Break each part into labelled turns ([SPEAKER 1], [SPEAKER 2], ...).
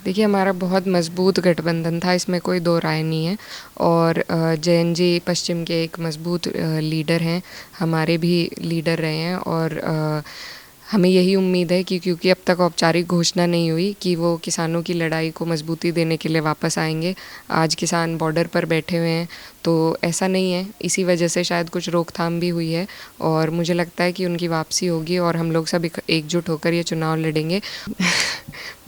[SPEAKER 1] देखिए, हमारा बहुत मज़बूत गठबंधन था, इसमें कोई दो राय नहीं है। और जयंत जी पश्चिम के एक मज़बूत लीडर हैं, हमारे भी लीडर रहे हैं। और हमें यही उम्मीद है कि क्योंकि अब तक औपचारिक घोषणा नहीं हुई कि वो किसानों की लड़ाई को मजबूती देने के लिए वापस आएंगे। आज किसान बॉर्डर पर बैठे हुए हैं, तो ऐसा नहीं है, इसी वजह से शायद कुछ रोकथाम भी हुई है। और मुझे लगता है कि उनकी वापसी होगी और हम लोग सब एकजुट होकर ये चुनाव लड़ेंगे।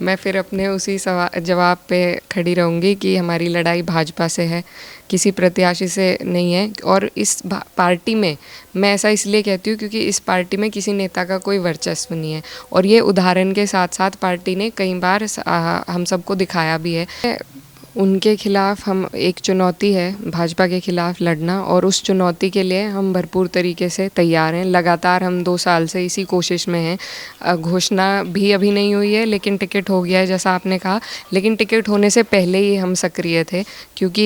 [SPEAKER 1] मैं फिर अपने उसी जवाब पे खड़ी रहूँगी कि हमारी लड़ाई भाजपा से है, किसी प्रत्याशी से नहीं है। और इस पार्टी में मैं ऐसा इसलिए कहती हूँ क्योंकि इस पार्टी में किसी नेता का कोई वर्चस्व नहीं है। और ये उदाहरण के साथ साथ पार्टी ने कई बार हम सबको दिखाया भी है। उनके खिलाफ हम एक चुनौती है भाजपा के खिलाफ लड़ना, और उस चुनौती के लिए हम भरपूर तरीके से तैयार हैं। लगातार हम 2 साल से इसी कोशिश में हैं। घोषणा भी अभी नहीं हुई है, लेकिन टिकट हो गया है जैसा आपने कहा। लेकिन टिकट होने से पहले ही हम सक्रिय थे, क्योंकि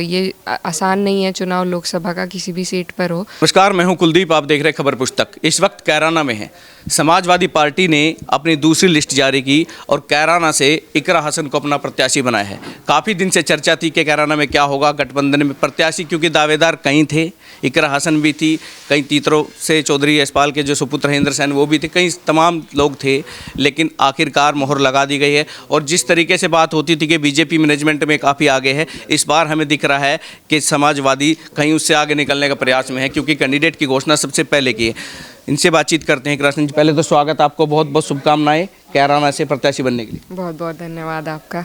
[SPEAKER 1] ये आसान नहीं है चुनाव लोकसभा का किसी भी सीट पर हो।
[SPEAKER 2] नमस्कार, मैं हूं कुलदीप, आप देख रहे हैं खबर पुस्तक। इस वक्त कैराना में है। समाजवादी पार्टी ने अपनी दूसरी लिस्ट जारी की और कैराना से इकरा हसन को अपना प्रत्याशी बनाया है। काफ़ी दिन से चर्चा थी कि कैराना में क्या होगा गठबंधन में प्रत्याशी, क्योंकि दावेदार कई थे। इकरा हसन भी थी, कई तीतरों से चौधरी यशपाल के जो सुपुत्र हैं इंद्र सेन वो भी थे, कई तमाम लोग थे। लेकिन आखिरकार मोहर लगा दी गई है। और जिस तरीके से बात होती थी कि बीजेपी मैनेजमेंट में काफ़ी आगे है, इस बार हमें दिख रहा है कि समाजवादी कहीं उससे आगे निकलने का प्रयास में है, क्योंकि कैंडिडेट की घोषणा सबसे पहले की है। इनसे बातचीत करते हैं। कृष्ण जी, पहले तो स्वागत, आपको बहुत बहुत शुभकामनाएं कैराना से प्रत्याशी बनने के लिए।
[SPEAKER 1] बहुत बहुत धन्यवाद आपका।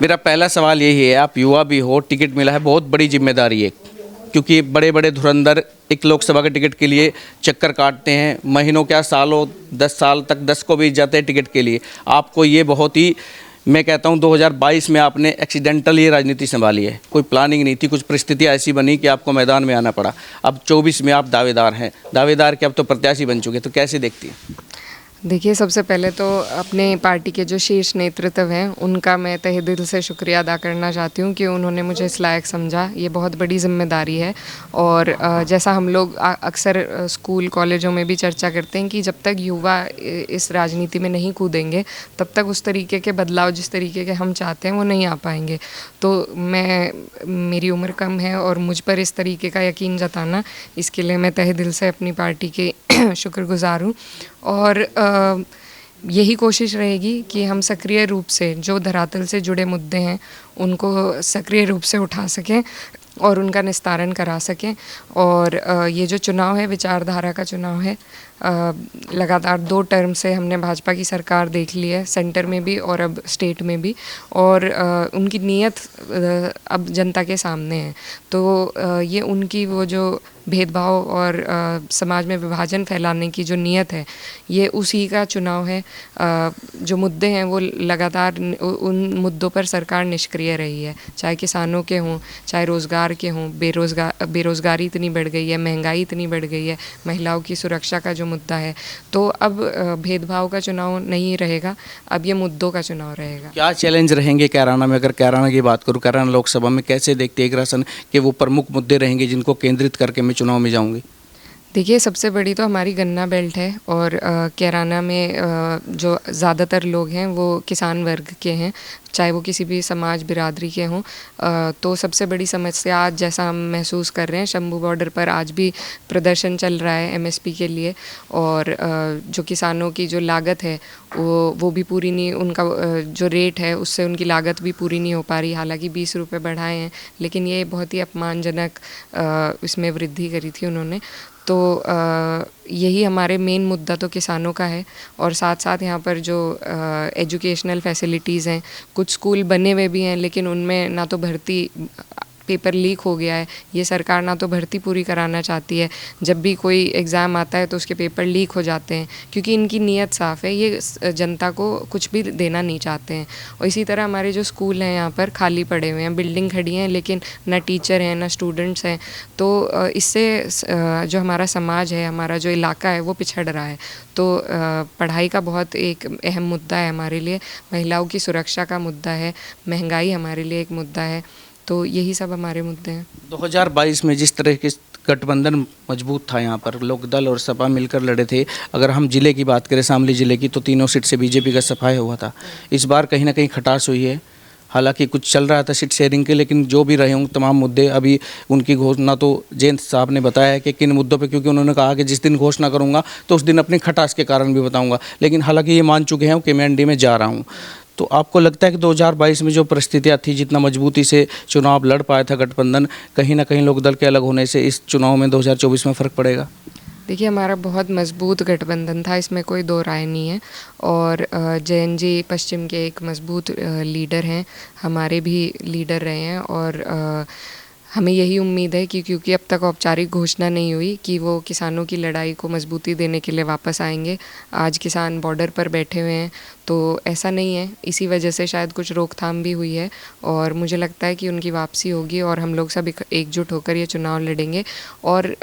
[SPEAKER 2] मेरा पहला सवाल यही है, आप युवा भी हो, टिकट मिला है, बहुत बड़ी जिम्मेदारी है, क्योंकि बड़े बड़े धुरंधर एक लोकसभा के टिकट के लिए चक्कर काटते हैं, महीनों क्या सालों 10 साल तक 10 को बीत जाते हैं टिकट के लिए। आपको ये बहुत ही, मैं कहता हूँ 2022 में आपने एक्सीडेंटल ये राजनीति संभाली है, कोई प्लानिंग नहीं थी, कुछ परिस्थितियाँ ऐसी बनी कि आपको मैदान में आना पड़ा। अब 24 में आप दावेदार हैं, दावेदार के अब तो प्रत्याशी बन चुके, तो कैसे देखती हैं?
[SPEAKER 1] देखिए, सबसे पहले तो अपने पार्टी के जो शीर्ष नेतृत्व हैं उनका मैं तहे दिल से शुक्रिया अदा करना चाहती हूँ कि उन्होंने मुझे इस लायक समझा। ये बहुत बड़ी जिम्मेदारी है। और जैसा हम लोग अक्सर स्कूल कॉलेजों में भी चर्चा करते हैं कि जब तक युवा इस राजनीति में नहीं कूदेंगे तब तक उस तरीके के बदलाव जिस तरीके के हम चाहते हैं वो नहीं आ पाएंगे। तो मेरी उम्र कम है और मुझ पर इस तरीके का यकीन जताना, इसके लिए मैं तहे दिल से अपनी पार्टी के शुक्रगुजार हूँ। और यही कोशिश रहेगी कि हम सक्रिय रूप से जो धरातल से जुड़े मुद्दे हैं उनको सक्रिय रूप से उठा सकें और उनका निस्तारण करा सकें। और ये जो चुनाव है विचारधारा का चुनाव है। लगातार 2 टर्म से हमने भाजपा की सरकार देख ली है, सेंटर में भी और अब स्टेट में भी। और उनकी नीयत अब जनता के सामने है। तो ये उनकी वो जो भेदभाव और समाज में विभाजन फैलाने की जो नीयत है, ये उसी का चुनाव है। जो मुद्दे हैं वो लगातार उन मुद्दों पर सरकार निष्क्रिय रही है, चाहे किसानों के हों, चाहे रोज़गार के हों। बेरोज़गारी इतनी बढ़ गई है, महंगाई इतनी बढ़ गई है, महिलाओं की सुरक्षा का जो मुद्दा है। तो अब भेदभाव का चुनाव नहीं रहेगा, अब ये मुद्दों का चुनाव रहेगा।
[SPEAKER 2] क्या चैलेंज रहेंगे कैराना में? अगर कैराना की बात करूँ, कैराना लोकसभा में कैसे देखते हैं एक राशन के वो प्रमुख मुद्दे रहेंगे जिनको केंद्रित करके मैं चुनाव में जाऊँगी?
[SPEAKER 1] देखिए, सबसे बड़ी तो हमारी गन्ना बेल्ट है। और कैराना में जो ज़्यादातर लोग हैं वो किसान वर्ग के हैं, चाहे वो किसी भी समाज बिरादरी के हों। तो सबसे बड़ी समस्या आज जैसा हम महसूस कर रहे हैं, शंभू बॉर्डर पर आज भी प्रदर्शन चल रहा है एमएसपी के लिए। और जो किसानों की जो लागत है वो भी पूरी नहीं, उनका जो रेट है उससे उनकी लागत भी पूरी नहीं हो पा रही। हालांकि 20 रुपये बढ़ाए हैं, लेकिन ये बहुत ही अपमानजनक इसमें वृद्धि करी थी उन्होंने। तो यही हमारे मेन मुद्दा तो किसानों का है। और साथ साथ यहाँ पर जो एजुकेशनल फैसिलिटीज़ हैं, कुछ स्कूल बने हुए भी हैं लेकिन उनमें ना तो भर्ती, पेपर लीक हो गया है। ये सरकार ना तो भर्ती पूरी कराना चाहती है, जब भी कोई एग्ज़ाम आता है तो उसके पेपर लीक हो जाते हैं, क्योंकि इनकी नीयत साफ़ है, ये जनता को कुछ भी देना नहीं चाहते हैं। और इसी तरह हमारे जो स्कूल हैं यहाँ पर खाली पड़े हुए हैं, बिल्डिंग खड़ी हैं लेकिन ना टीचर हैं ना स्टूडेंट्स हैं। तो इससे जो हमारा समाज है, हमारा जो इलाका है वो पिछड़ रहा है। तो पढ़ाई का बहुत एक अहम मुद्दा है हमारे लिए, महिलाओं की सुरक्षा का मुद्दा है, महंगाई हमारे लिए एक मुद्दा है। तो यही सब हमारे मुद्दे हैं।
[SPEAKER 2] 2022 में जिस तरह गठबंधन मजबूत था, यहाँ पर लोकदल और सपा मिलकर लड़े थे। अगर हम जिले की बात करें, शामली जिले की, तो तीनों सीट से बीजेपी का सफाया हुआ था। इस बार कहीं ना कहीं खटास हुई है। हालांकि कुछ चल रहा था सीट शेयरिंग के, लेकिन जो भी रहे हों तमाम मुद्दे, अभी उनकी घोषणा तो जयंत साहब ने बताया है कि किन मुद्दों पे, क्योंकि उन्होंने कहा कि जिस दिन घोषणा करूंगा तो उस दिन अपनी खटास के कारण भी बताऊंगा। लेकिन हालांकि ये मान चुके हैं कि मैं एनडीए में जा रहा हूं। तो आपको लगता है कि 2022 में जो परिस्थितियां थी, जितना मजबूती से चुनाव लड़ पाया था गठबंधन, कहीं ना कहीं लोकदल के अलग होने से इस चुनाव में 2024 में फ़र्क पड़ेगा?
[SPEAKER 1] देखिए, हमारा बहुत मजबूत गठबंधन था, इसमें कोई दो राय नहीं है। और जयंत जी पश्चिम के एक मजबूत लीडर हैं, हमारे भी लीडर रहे हैं। और हमें यही उम्मीद है कि क्योंकि अब तक औपचारिक घोषणा नहीं हुई कि वो किसानों की लड़ाई को मजबूती देने के लिए वापस आएंगे। आज किसान बॉर्डर पर बैठे हुए हैं, तो ऐसा नहीं है। इसी वजह से शायद कुछ रोकथाम भी हुई है, और मुझे लगता है कि उनकी वापसी होगी और हम लोग सब एकजुट होकर ये चुनाव लड़ेंगे। और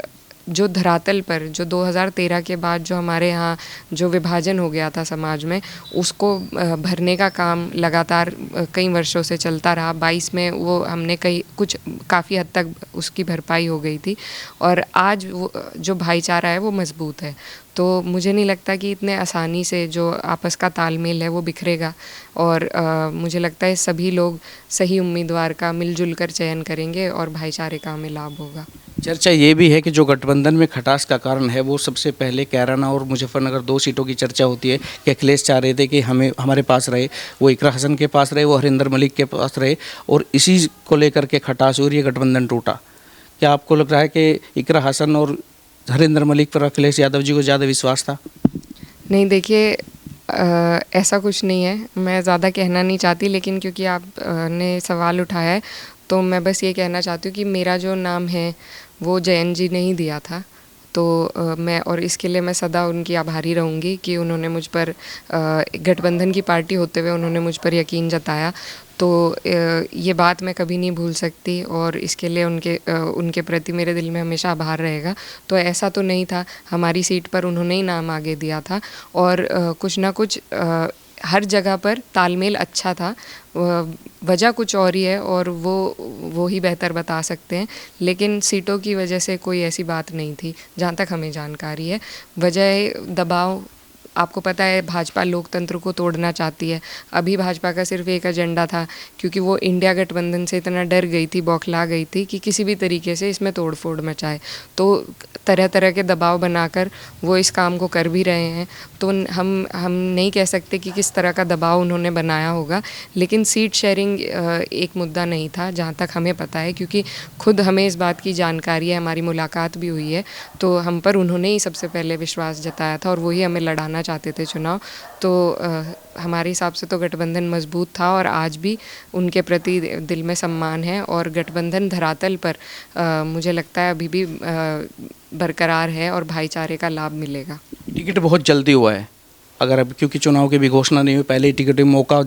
[SPEAKER 1] जो धरातल पर, जो 2013 के बाद जो हमारे यहाँ जो विभाजन हो गया था समाज में, उसको भरने का काम लगातार कई वर्षों से चलता रहा। 22 में वो हमने कुछ काफ़ी हद तक उसकी भरपाई हो गई थी, और आज वो जो भाईचारा है वो मजबूत है। तो मुझे नहीं लगता कि इतने आसानी से जो आपस का तालमेल है वो बिखरेगा। और मुझे लगता है सभी लोग सही उम्मीदवार का मिलजुल कर चयन करेंगे और भाईचारे का हमें लाभ होगा।
[SPEAKER 2] चर्चा ये भी है कि जो गठबंधन में खटास का कारण है, वो सबसे पहले कैराना और मुजफ्फरनगर 2 सीटों की चर्चा होती है कि अखिलेश चाह रहे थे कि हमारे पास रहे, वो इकरा हसन के पास रहे, वो हरिंदर मलिक के पास रहे, और इसी को लेकर के खटास हुई और ये गठबंधन टूटा। क्या आपको लग रहा है कि इकरा हसन और हरिंदर मलिक पर अखिलेश यादव जी को ज़्यादा विश्वास था?
[SPEAKER 1] नहीं, देखिए, ऐसा कुछ नहीं है। मैं ज़्यादा कहना नहीं चाहती, लेकिन क्योंकि आप ने सवाल उठाया है, तो मैं बस ये कहना चाहती हूँ कि मेरा जो नाम है वो जयंत जी ने ही दिया था। तो मैं, और इसके लिए मैं सदा उनकी आभारी रहूँगी कि उन्होंने मुझ पर, गठबंधन की पार्टी होते हुए उन्होंने मुझ पर यकीन जताया। तो ये बात मैं कभी नहीं भूल सकती, और इसके लिए उनके प्रति मेरे दिल में हमेशा आभार रहेगा। तो ऐसा तो नहीं था, हमारी सीट पर उन्होंने ही नाम आगे दिया था, और कुछ ना कुछ हर जगह पर तालमेल अच्छा था। वजह कुछ और ही है, और वो ही बेहतर बता सकते हैं। लेकिन सीटों की वजह से कोई ऐसी बात नहीं थी, जहाँ तक हमें जानकारी है। वजह दबाव, आपको पता है भाजपा लोकतंत्र को तोड़ना चाहती है। अभी भाजपा का सिर्फ एक एजेंडा था, क्योंकि वो इंडिया गठबंधन से इतना डर गई थी, बौखला गई थी कि किसी भी तरीके से इसमें तोड़फोड़ मचाए। तो तरह तरह के दबाव बनाकर वो इस काम को कर भी रहे हैं। तो हम नहीं कह सकते कि किस तरह का दबाव उन्होंने बनाया होगा, लेकिन सीट शेयरिंग एक मुद्दा नहीं था जहाँ तक हमें पता है, क्योंकि खुद हमें इस बात की जानकारी है, हमारी मुलाकात भी हुई है। तो हम पर उन्होंने ही सबसे पहले विश्वास जताया था, और वही हमें लड़ाना चाहते थे चुनाव। तो हमारे हिसाब से तो गठबंधन मजबूत था, और आज भी उनके प्रति दिल में सम्मान है। और गठबंधन धरातल पर मुझे लगता है अभी भी बरकरार है, और भाईचारे का लाभ मिलेगा।
[SPEAKER 2] टिकट बहुत जल्दी हुआ है, अगर अब क्योंकि चुनाव की भी घोषणा नहीं हुई, पहले ही टिकट मौका,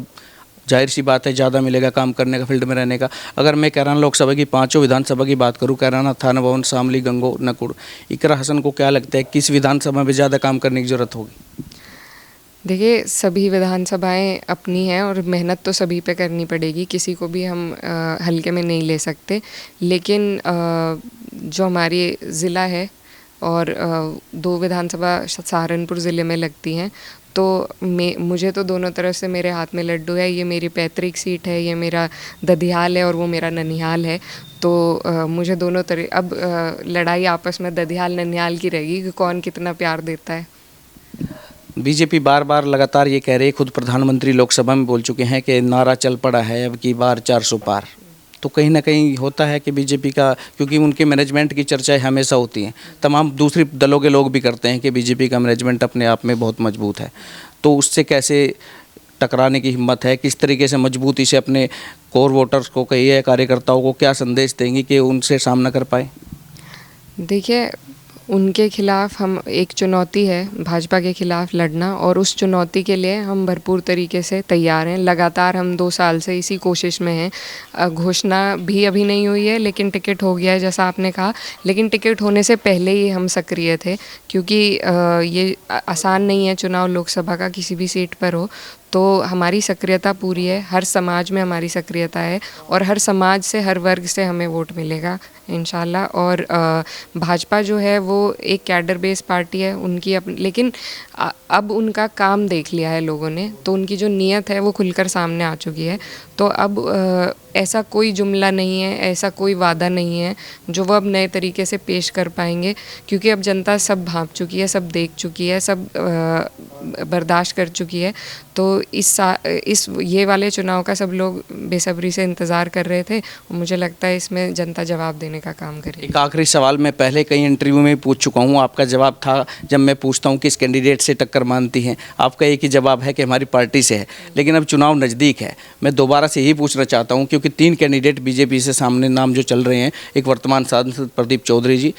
[SPEAKER 2] जाहिर सी बात है ज़्यादा मिलेगा काम करने का, फील्ड में रहने का। अगर मैं कैराना लोकसभा की 5 विधानसभा की बात करूं, कैराना, थाना भवन, शामली, गंगो, नकुड़, इकरा हसन को क्या लगता है किस विधानसभा में ज़्यादा काम करने की ज़रूरत होगी?
[SPEAKER 1] देखिए, सभी विधानसभाएं अपनी हैं, और मेहनत तो सभी पे करनी पड़ेगी, किसी को भी हम हल्के में नहीं ले सकते। लेकिन जो हमारी ज़िला है, और 2 विधानसभा सहारनपुर ज़िले में लगती हैं, तो मुझे तो दोनों तरफ से मेरे हाथ में लड्डू है। ये मेरी पैतृक सीट है, ये मेरा दधियाल है, और वो मेरा ननिहाल है। तो मुझे दोनों तरह, अब लड़ाई आपस में दधियाल ननिहाल की रहेगी कि कौन कितना प्यार देता है।
[SPEAKER 2] बीजेपी बार बार लगातार ये कह रही है, खुद प्रधानमंत्री लोकसभा में बोल चुके हैं कि नारा चल पड़ा है अब की बार 400 पार। तो कहीं ना कहीं होता है कि बीजेपी का, क्योंकि उनके मैनेजमेंट की चर्चाएं हमेशा होती हैं, तमाम दूसरी दलों के लोग भी करते हैं कि बीजेपी का मैनेजमेंट अपने आप में बहुत मजबूत है। तो उससे कैसे टकराने की हिम्मत है, किस तरीके से मजबूती से अपने कोर वोटर्स को, कहिए कार्यकर्ताओं को, क्या संदेश देंगी कि उनसे सामना कर पाए?
[SPEAKER 1] देखिए, उनके खिलाफ हम, एक चुनौती है भाजपा के खिलाफ लड़ना, और उस चुनौती के लिए हम भरपूर तरीके से तैयार हैं। लगातार हम 2 साल से इसी कोशिश में हैं। घोषणा भी अभी नहीं हुई है, लेकिन टिकट हो गया है जैसा आपने कहा। लेकिन टिकट होने से पहले ही हम सक्रिय थे, क्योंकि ये आसान नहीं है चुनाव लोकसभा का, किसी भी सीट पर हो। तो हमारी सक्रियता पूरी है, हर समाज में हमारी सक्रियता है और हर समाज से, हर वर्ग से हमें वोट मिलेगा इंशाल्लाह। और भाजपा जो है वो एक कैडर बेस पार्टी है, उनकी लेकिन अब उनका काम देख लिया है लोगों ने, तो उनकी जो नीयत है वो खुलकर सामने आ चुकी है। तो अब ऐसा कोई जुमला नहीं है, ऐसा कोई वादा नहीं है जो वो अब नए तरीके से पेश कर पाएंगे, क्योंकि अब जनता सब भांप चुकी है, सब देख चुकी है, सब बर्दाश्त कर चुकी है। तो ये वाले चुनाव का सब लोग बेसब्री से इंतज़ार कर रहे थे और मुझे लगता है इसमें जनता जवाब देने का काम करेगी।
[SPEAKER 2] एक आखिरी सवाल मैं पहले कई इंटरव्यू में पूछ चुका हूँ, आपका जवाब था जब मैं पूछता हूँ किस कैंडिडेट से टक्कर मानती हैं, आपका एक ही जवाब है कि हमारी पार्टी से है। लेकिन अब चुनाव नज़दीक है, मैं दोबारा से यही पूछना चाहता हूँ, क्योंकि 3 कैंडिडेट बीजेपी से सामने नाम जो चल रहे हैं, एक वर्तमान सांसद प्रदीप चौधरी जी,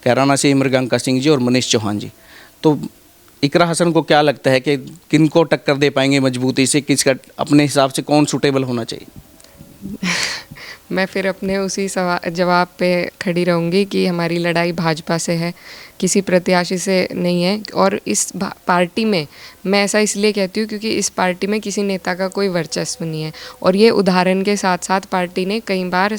[SPEAKER 2] कैराना से इमरगांका सिंह जी और मनीष चौहान जी, तो इकरा हसन को क्या लगता है कि किनको टक्कर दे पाएंगे मजबूती से, किसका अपने हिसाब से कौन सूटेबल होना चाहिए?
[SPEAKER 1] मैं फिर अपने उसी जवाब पे खड़ी रहूँगी कि हमारी लड़ाई भाजपा से है, किसी प्रत्याशी से नहीं है। और इस पार्टी में मैं ऐसा इसलिए कहती हूँ क्योंकि इस पार्टी में किसी नेता का कोई वर्चस्व नहीं है, और ये उदाहरण के साथ साथ पार्टी ने कई बार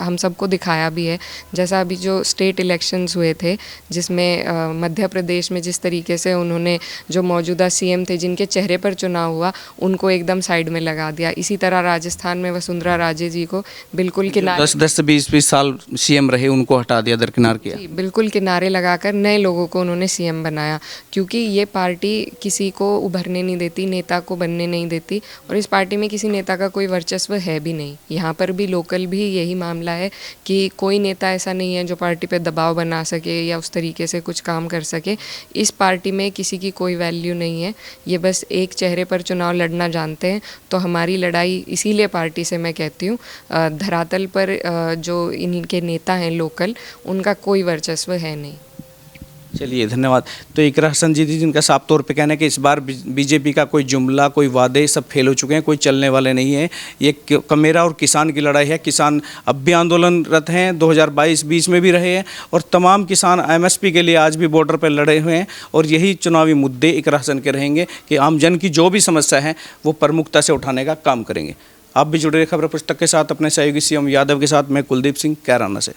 [SPEAKER 1] हम सबको दिखाया भी है। जैसा अभी जो स्टेट इलेक्शंस हुए थे, जिसमें मध्य प्रदेश में जिस तरीके से उन्होंने जो मौजूदा सीएम थे, जिनके चेहरे पर चुनाव हुआ, उनको एकदम साइड में लगा दिया। इसी तरह राजस्थान में वसुंधरा राजे जी को बिल्कुल किनारे
[SPEAKER 2] 10 20 साल सीएम रहे, उनको हटा दिया, दरकिनार किया।
[SPEAKER 1] बिल्कुल किनारे लगाकर नए लोगों को उन्होंने सीएम बनाया, क्योंकि ये पार्टी किसी को उभरने नहीं देती, नेता को बनने नहीं देती, और इस पार्टी में किसी नेता का कोई वर्चस्व है भी नहीं। यहाँ पर भी लोकल भी यही मामला है कि कोई नेता ऐसा नहीं है जो पार्टी पे दबाव बना सके या उस तरीके से कुछ काम कर सके। इस पार्टी में किसी की कोई वैल्यू नहीं है, ये बस एक चेहरे पर चुनाव लड़ना जानते हैं। तो हमारी लड़ाई इसीलिए पार्टी से मैं कहती हूँ, धरातल पर जो इनके नेता हैं लोकल, उनका कोई वर्चस्व है नहीं।
[SPEAKER 2] चलिए, धन्यवाद। तो इकरा हसन जी जिनका साफ तौर पे कहना है कि इस बार बीजेपी का कोई जुमला, कोई वादे सब फेल हो चुके हैं, कोई चलने वाले नहीं है। ये कमेरा और किसान की लड़ाई है। किसान अब भी आंदोलनरत हैं, 2022 में भी रहे हैं, और तमाम किसान एमएसपी के लिए आज भी बॉर्डर पर लड़े हुए हैं। और यही चुनावी मुद्दे इकरा हसन के रहेंगे कि आम जन की जो भी समस्या है वो प्रमुखता से उठाने का काम करेंगे। आप भी जुड़े रहे खबर पुस्तक के साथ अपने सहयोगी सीएम यादव के साथ। मैं कुलदीप सिंह, कैराना से।